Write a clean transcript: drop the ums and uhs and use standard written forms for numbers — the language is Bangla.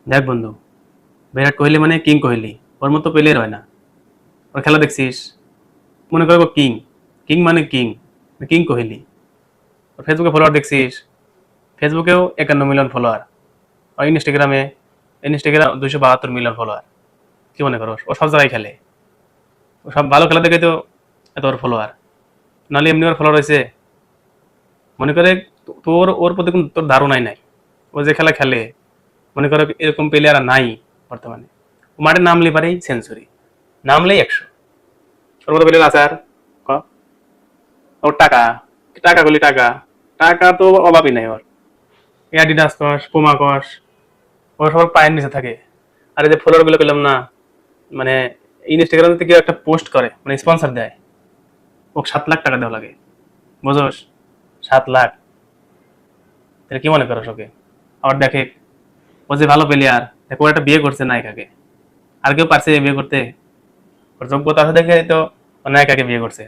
দেখ বন্ধু, বিরাট কোহলি মানে কিং কোহলি। ওর মতো প্লেয়ার হয় না। ওর খেলা দেখছিস? মনে করো কিং, কিং মানে কিং, কিং কোহলি। ওর ফেসবুকে ফলোয়ার দেখছিস? ফেসবুকেও 51 মিলিয়ন ফলোয়ার। আর ইনস্টাগ্রাম 272 মিলিয়ন ফলোয়ার। কি মনে করো ও সব জায়গায় খেলে? ও সব ভালো খেলা দেখে তো এত ওর ফলোয়ার। নাহলে এমনি ওর ফলোয়ার হয়েছে। মনে করে তোর ওর প্রতি কোনো তোর ধারণাই নাই। ও যে খেলা খেলে, মনে করো এরকম প্লেয়ার আর নাই বর্তমানে। ও মাঠে নামলে পারেই সেঞ্চুরি, নামলেই 100। ওর মতো প্লেয়ার আছে আর? ক। ওর টাকা, টাকা গুলি টাকা, টাকা তো অভাবই নাই ওর। অ্যাডিডাস কস, পুমা কস, ও সবার পায়ের নিচে থাকে। আর এই যে ফলোয়ার গুলো পেলাম না, মানে ইনস্টাগ্রাম থেকে একটা পোস্ট করে, মানে স্পন্সর দেয়, ওকে 7 লাখ টাকা দেওয়া লাগে। বুঝোস? 7 লাখ। তাহলে কি মনে করো ওকে? আবার দেখে ও যে ভালো প্লেয়ার, দেখো ও একটা বিয়ে করছে নায়িকাকে। আর কেউ পারছে বিয়ে করতে? ওর যোগ্যতা আছে দেখে তো ও নায়িকাকে বিয়ে করছে।